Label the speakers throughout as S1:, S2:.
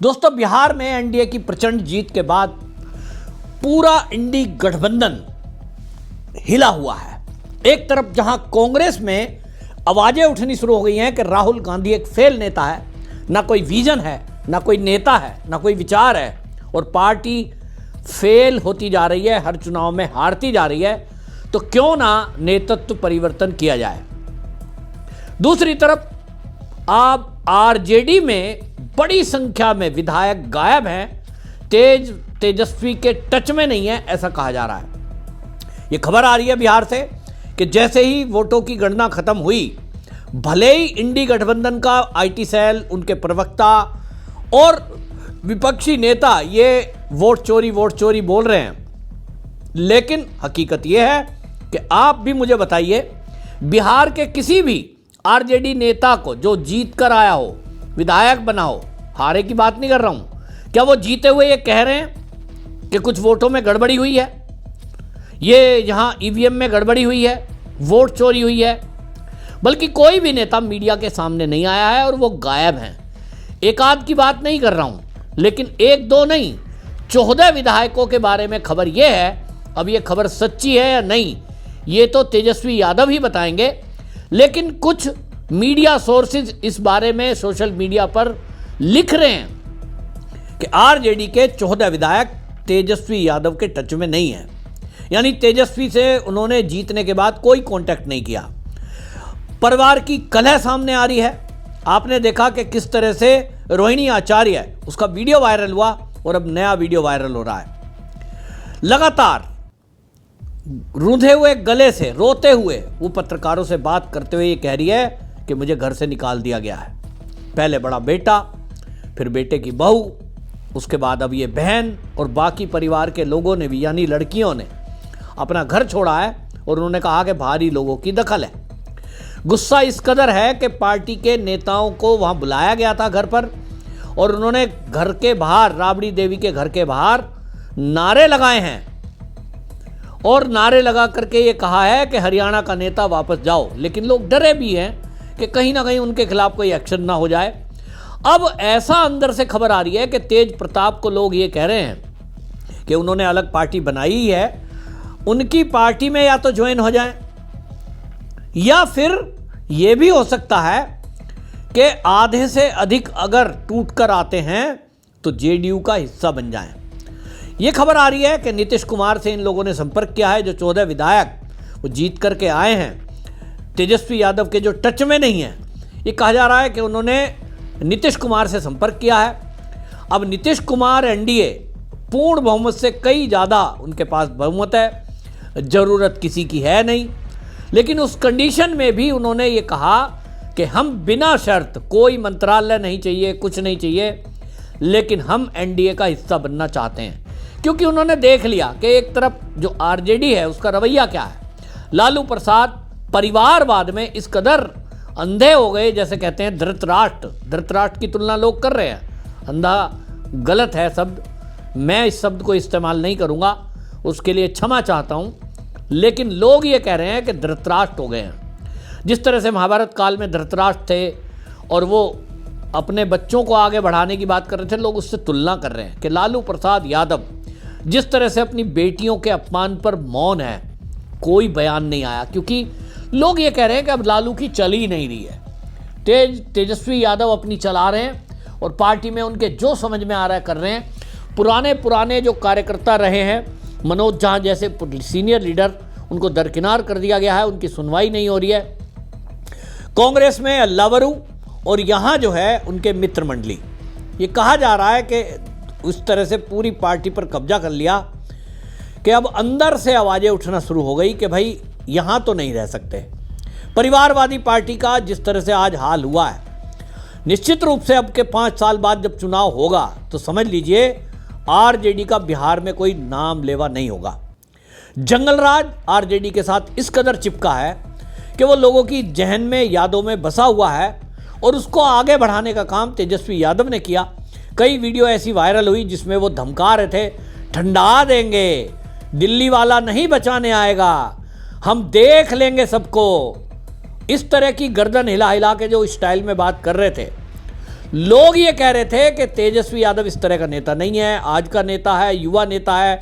S1: दोस्तों, बिहार में एनडीए की प्रचंड जीत के बाद पूरा इंडी गठबंधन हिला हुआ है। एक तरफ जहां कांग्रेस में आवाजें उठनी शुरू हो गई हैं कि राहुल गांधी एक फेल नेता है, ना कोई विजन है, ना कोई नेता है, ना कोई विचार है, और पार्टी फेल होती जा रही है, हर चुनाव में हारती जा रही है, तो क्यों ना नेतृत्व परिवर्तन किया जाए। दूसरी तरफ आप आरजेडी में बड़ी संख्या में विधायक गायब हैं, तेजस्वी के टच में नहीं है, ऐसा कहा जा रहा है। यह खबर आ रही है बिहार से कि जैसे ही वोटों की गणना खत्म हुई, भले ही इंडी गठबंधन का आईटी सेल, उनके प्रवक्ता और विपक्षी नेता ये वोट चोरी बोल रहे हैं, लेकिन हकीकत यह है कि आप भी मुझे बताइए, बिहार के किसी भी आरजेडी नेता को जो जीत कर आया हो, विधायक बना हो, हारे की बात नहीं कर रहा हूं, क्या वो जीते हुए ये कह रहे हैं कि कुछ वोटों में गड़बड़ी हुई है, ये यहां ईवीएम में गड़बड़ी हुई है, वोट चोरी हुई है? बल्कि कोई भी नेता मीडिया के सामने नहीं आया है और वो गायब हैं। एक आध की बात नहीं कर रहा हूं, लेकिन एक दो नहीं, 14 विधायकों के बारे में खबर यह है। अब ये खबर सच्ची है या नहीं, ये तो तेजस्वी यादव ही बताएंगे, लेकिन कुछ मीडिया सोर्सेज इस बारे में सोशल मीडिया पर लिख रहे हैं कि आरजेडी के 14 विधायक तेजस्वी यादव के टच में नहीं है, यानी तेजस्वी से उन्होंने जीतने के बाद कोई कांटेक्ट नहीं किया। परिवार की कलह सामने आ रही है। आपने देखा कि किस तरह से रोहिणी आचार्य, उसका वीडियो वायरल हुआ और अब नया वीडियो वायरल हो रहा है। लगातार रूंधे हुए गले से रोते हुए वो पत्रकारों से बात करते हुए ये कह रही है कि मुझे घर से निकाल दिया गया है। पहले बड़ा बेटा, फिर बेटे की बहू, उसके बाद अब ये बहन और बाकी परिवार के लोगों ने भी, यानी लड़कियों ने अपना घर छोड़ा है और उन्होंने कहा कि बाहरी लोगों की दखल है। गुस्सा इस कदर है कि पार्टी के नेताओं को वहां बुलाया गया था घर पर, और उन्होंने घर के बाहर, राबड़ी देवी के घर के बाहर नारे लगाए हैं और नारे लगा करके ये कहा है कि हरियाणा का नेता वापस जाओ। लेकिन लोग डरे भी हैं कि कहीं ना कहीं उनके खिलाफ कोई एक्शन ना हो जाए। अब ऐसा अंदर से खबर आ रही है कि तेज प्रताप को लोग ये कह रहे हैं कि उन्होंने अलग पार्टी बनाई ही है, उनकी पार्टी में या तो ज्वाइन हो जाएं, या फिर यह भी हो सकता है कि आधे से अधिक अगर टूटकर आते हैं तो जेडीयू का हिस्सा बन जाएं। यह खबर आ रही है कि नीतीश कुमार से इन लोगों ने संपर्क किया है, जो 14 विधायक वो जीत करके आए हैं, तेजस्वी यादव के जो टच में नहीं है। ये कहा जा रहा है कि उन्होंने नीतीश कुमार से संपर्क किया है। अब नीतीश कुमार एनडीए पूर्ण बहुमत से कई ज़्यादा उनके पास बहुमत है, ज़रूरत किसी की है नहीं, लेकिन उस कंडीशन में भी उन्होंने ये कहा कि हम बिना शर्त, कोई मंत्रालय नहीं चाहिए, कुछ नहीं चाहिए, लेकिन हम एनडीए का हिस्सा बनना चाहते हैं। क्योंकि उन्होंने देख लिया कि एक तरफ जो आरजेडी है उसका रवैया क्या है। लालू प्रसाद परिवारवाद में इस कदर अंधे हो गए, जैसे कहते हैं धृतराष्ट्र की तुलना लोग कर रहे हैं। अंधा गलत है शब्द, मैं इस शब्द को इस्तेमाल नहीं करूंगा, उसके लिए क्षमा चाहता हूं, लेकिन लोग ये कह रहे हैं कि धृतराष्ट्र हो गए हैं। जिस तरह से महाभारत काल में धृतराष्ट्र थे और वो अपने बच्चों को आगे बढ़ाने की बात कर रहे थे, लोग उससे तुलना कर रहे हैं कि लालू प्रसाद यादव जिस तरह से अपनी बेटियों के अपमान पर मौन है, कोई बयान नहीं आया, क्योंकि लोग ये कह रहे हैं कि अब लालू की चल ही नहीं रही है। तेजस्वी यादव अपनी चला रहे हैं और पार्टी में उनके जो समझ में आ रहा है कर रहे हैं। पुराने जो कार्यकर्ता रहे हैं, मनोज झा जैसे सीनियर लीडर, उनको दरकिनार कर दिया गया है, उनकी सुनवाई नहीं हो रही है। कांग्रेस में अल्लावरू और यहाँ जो है उनके मित्र मंडली, ये कहा जा रहा है कि उस तरह से पूरी पार्टी पर कब्जा कर लिया कि अब अंदर से आवाज़ें उठना शुरू हो गई कि भाई यहाँ तो नहीं रह सकते। परिवारवादी पार्टी का जिस तरह से आज हाल हुआ है, निश्चित रूप से अब के 5 साल बाद जब चुनाव होगा तो समझ लीजिए आरजेडी का बिहार में कोई नाम लेवा नहीं होगा। जंगलराज आरजेडी के साथ इस कदर चिपका है कि वो लोगों की जहन में, यादों में बसा हुआ है, और उसको आगे बढ़ाने का काम तेजस्वी यादव ने किया। कई वीडियो ऐसी वायरल हुई जिसमें वो धमका रहे थे, ठंडा देंगे, दिल्ली वाला नहीं बचाने आएगा, हम देख लेंगे सबको। इस तरह की गर्दन हिला हिला के जो स्टाइल में बात कर रहे थे, लोग ये कह रहे थे कि तेजस्वी यादव इस तरह का नेता नहीं है, आज का नेता है, युवा नेता है,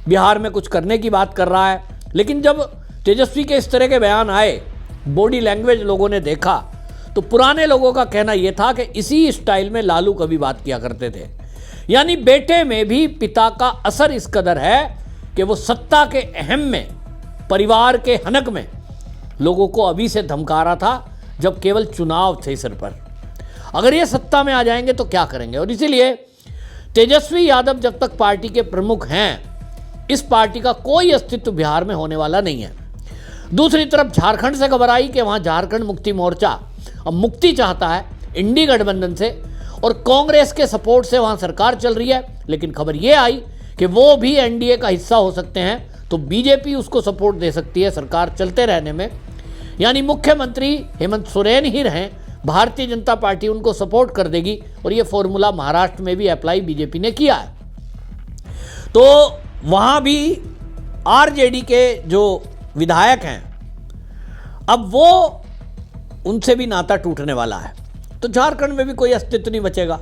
S1: बिहार में कुछ करने की बात कर रहा है। लेकिन जब तेजस्वी के इस तरह के बयान आए, बॉडी लैंग्वेज लोगों ने देखा, तो पुराने लोगों का कहना यह था कि इसी स्टाइल में लालू कभी बात किया करते थे। यानी बेटे में भी पिता का असर इस कदर है कि वो सत्ता के अहम में, परिवार के हनक में लोगों को अभी से धमका रहा था, जब केवल चुनाव थे सिर पर। अगर ये सत्ता में आ जाएंगे तो क्या करेंगे। और इसीलिए तेजस्वी यादव जब तक पार्टी के प्रमुख हैं, इस पार्टी का कोई अस्तित्व बिहार में होने वाला नहीं है। दूसरी तरफ झारखंड से खबर आई कि वहां झारखंड मुक्ति मोर्चा अब मुक्ति चाहता है इंडी गठबंधन से, और कांग्रेस के सपोर्ट से वहां सरकार चल रही है। लेकिन खबर यह आई कि वो भी एनडीए का हिस्सा हो सकते हैं, तो बीजेपी उसको सपोर्ट दे सकती है सरकार चलते रहने में। यानी मुख्यमंत्री हेमंत सोरेन ही रहें, भारतीय जनता पार्टी उनको सपोर्ट कर देगी। और ये फॉर्मूला महाराष्ट्र में भी अप्लाई बीजेपी ने किया है। तो वहां भी आरजेडी के जो विधायक हैं, अब वो उनसे भी नाता टूटने वाला है, तो झारखंड में भी कोई अस्तित्व नहीं बचेगा।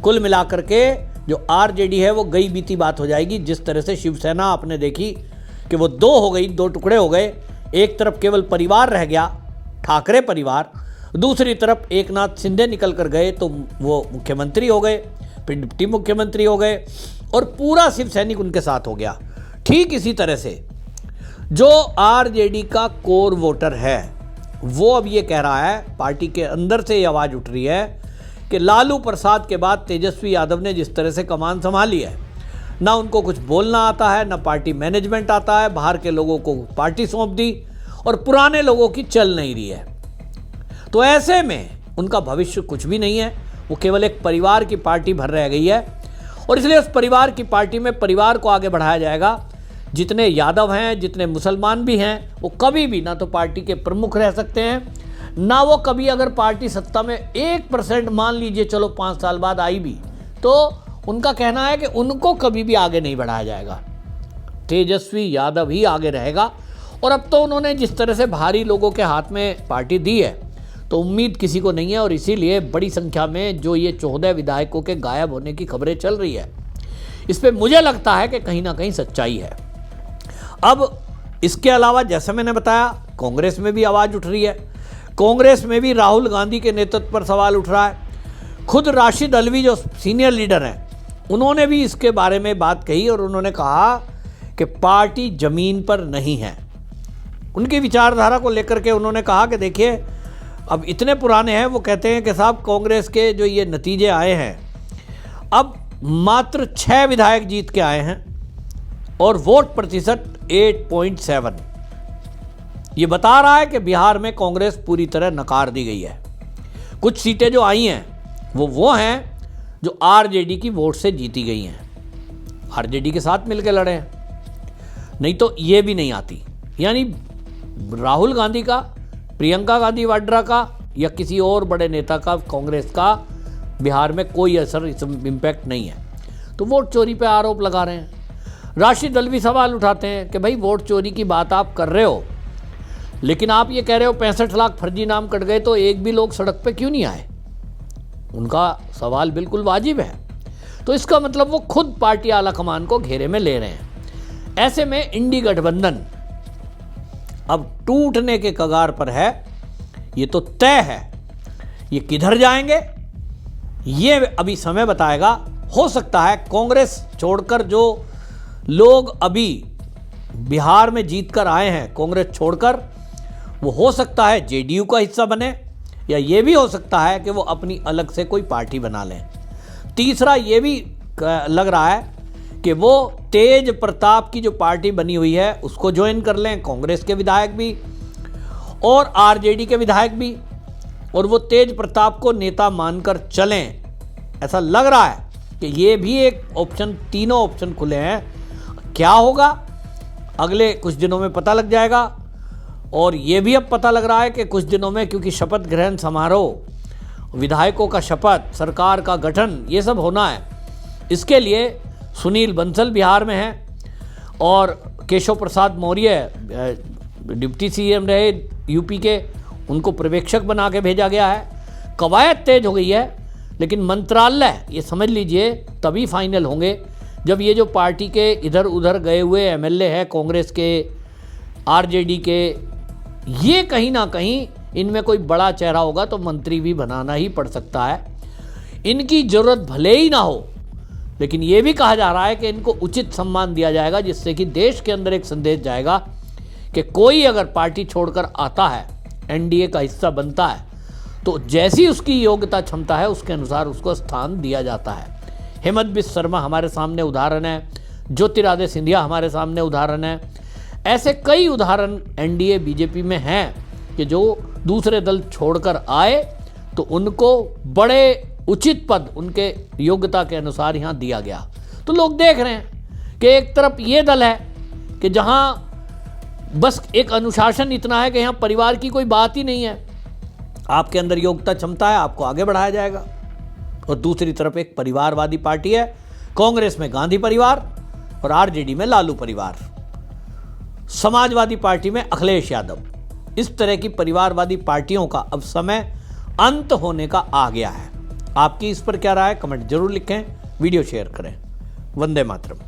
S1: कुल मिलाकर के जो आरजेडी है वो गई बीती बात हो जाएगी। जिस तरह से शिवसेना आपने देखी कि वो दो हो गई, दो टुकड़े हो गए। एक तरफ केवल परिवार रह गया, ठाकरे परिवार, दूसरी तरफ एकनाथ शिंदे निकल कर गए तो वो मुख्यमंत्री हो गए, फिर डिप्टी मुख्यमंत्री हो गए, और पूरा शिव सैनिक उनके साथ हो गया। ठीक इसी तरह से जो आरजेडी का कोर वोटर है, वो अब ये कह रहा है, पार्टी के अंदर से ये आवाज़ उठ रही है कि लालू प्रसाद के बाद तेजस्वी यादव ने जिस तरह से कमान संभाली है, ना उनको कुछ बोलना आता है, ना पार्टी मैनेजमेंट आता है, बाहर के लोगों को पार्टी सौंप दी, और पुराने लोगों की चल नहीं रही है। तो ऐसे में उनका भविष्य कुछ भी नहीं है, वो केवल एक परिवार की पार्टी भर रह गई है। और इसलिए उस परिवार की पार्टी में परिवार को आगे बढ़ाया जाएगा। जितने यादव हैं, जितने मुसलमान भी हैं, वो कभी भी ना तो पार्टी के प्रमुख रह सकते हैं, ना वो कभी, अगर पार्टी सत्ता में 1% मान लीजिए चलो 5 साल बाद आई भी, तो उनका कहना है कि उनको कभी भी आगे नहीं बढ़ाया जाएगा। तेजस्वी यादव ही आगे रहेगा। और अब तो उन्होंने जिस तरह से भारी लोगों के हाथ में पार्टी दी है, तो उम्मीद किसी को नहीं है। और इसीलिए बड़ी संख्या में जो ये 14 विधायकों के गायब होने की खबरें चल रही है, इस पे मुझे लगता है कि कहीं ना कहीं सच्चाई है। अब इसके अलावा जैसे मैंने बताया, कांग्रेस में भी आवाज़ उठ रही है। कांग्रेस में भी राहुल गांधी के नेतृत्व पर सवाल उठ रहा है। खुद राशिद अल्वी जो सीनियर लीडर हैं, उन्होंने भी इसके बारे में बात कही, और उन्होंने कहा कि पार्टी जमीन पर नहीं है। उनकी विचारधारा को लेकर के उन्होंने कहा कि देखिए, अब इतने पुराने हैं, वो कहते हैं कि साहब कांग्रेस के जो ये नतीजे आए हैं, अब मात्र 6 विधायक जीत के आए हैं, और वोट प्रतिशत 8.7। ये बता रहा है कि बिहार में कांग्रेस पूरी तरह नकार दी गई है। कुछ सीटें जो आई हैं वो हैं जो आरजेडी की वोट से जीती गई हैं, आरजेडी के साथ मिलकर लड़े हैं, नहीं तो ये भी नहीं आती। यानी राहुल गांधी का, प्रियंका गांधी वाड्रा का, या किसी और बड़े नेता का, कांग्रेस का बिहार में कोई असर, इम्पैक्ट नहीं है। तो वोट चोरी पे आरोप लगा रहे हैं। राशिद अल्वी सवाल उठाते हैं कि भाई वोट चोरी की बात आप कर रहे हो, लेकिन आप ये कह रहे हो 65 लाख फर्जी नाम कट गए, तो एक भी लोग सड़क पे क्यों नहीं आए? उनका सवाल बिल्कुल वाजिब है। तो इसका मतलब वो खुद पार्टी आला कमान को घेरे में ले रहे हैं। ऐसे में इंडी गठबंधन अब टूटने के कगार पर है, ये तो तय है। ये किधर जाएंगे ये अभी समय बताएगा। हो सकता है कांग्रेस छोड़कर जो लोग अभी बिहार में जीत कर आए हैं, कांग्रेस छोड़कर, वो हो सकता है जेडीयू का हिस्सा बने, या ये भी हो सकता है कि वो अपनी अलग से कोई पार्टी बना लें। तीसरा ये भी लग रहा है कि वो तेज प्रताप की जो पार्टी बनी हुई है उसको ज्वाइन कर लें, कांग्रेस के विधायक भी और आरजेडी के विधायक भी, और वो तेज प्रताप को नेता मानकर चलें। ऐसा लग रहा है कि ये भी एक ऑप्शन, तीनों ऑप्शन खुले हैं। क्या होगा अगले कुछ दिनों में पता लग जाएगा। और ये भी अब पता लग रहा है कि कुछ दिनों में, क्योंकि शपथ ग्रहण समारोह, विधायकों का शपथ, सरकार का गठन, ये सब होना है। इसके लिए सुनील बंसल बिहार में हैं और केशव प्रसाद मौर्य डिप्टी सीएम रहे यूपी के, उनको पर्यवेक्षक बना के भेजा गया है। कवायद तेज हो गई है। लेकिन मंत्रालय ये समझ लीजिए तभी फाइनल होंगे जब ये जो पार्टी के इधर उधर गए हुए एमएलए हैं, कांग्रेस के, आरजेडी के, ये कहीं ना कहीं इनमें कोई बड़ा चेहरा होगा तो मंत्री भी बनाना ही पड़ सकता है। इनकी ज़रूरत भले ही ना हो, लेकिन ये भी कहा जा रहा है कि इनको उचित सम्मान दिया जाएगा, जिससे कि देश के अंदर एक संदेश जाएगा कि कोई अगर पार्टी छोड़कर आता है, एनडीए का हिस्सा बनता है, तो जैसी उसकी योग्यता क्षमता है उसके अनुसार उसको स्थान दिया जाता है। हेमंत बिस्वा शर्मा हमारे सामने उदाहरण है, ज्योतिरादित्य सिंधिया हमारे सामने उदाहरण है। ऐसे कई उदाहरण एनडीए बीजेपी में हैं कि जो दूसरे दल छोड़कर आए तो उनको बड़े उचित पद उनके योग्यता के अनुसार यहाँ दिया गया। तो लोग देख रहे हैं कि एक तरफ ये दल है कि जहाँ बस एक अनुशासन इतना है कि यहाँ परिवार की कोई बात ही नहीं है, आपके अंदर योग्यता क्षमता है, आपको आगे बढ़ाया जाएगा। और दूसरी तरफ एक परिवारवादी पार्टी है, कांग्रेस में गांधी परिवार और आरजेडी में लालू परिवार, समाजवादी पार्टी में अखिलेश यादव। इस तरह की परिवारवादी पार्टियों का अब समय अंत होने का आ गया है। आपकी इस पर क्या राय है? कमेंट जरूर लिखें, वीडियो शेयर करें। वंदे मातरम।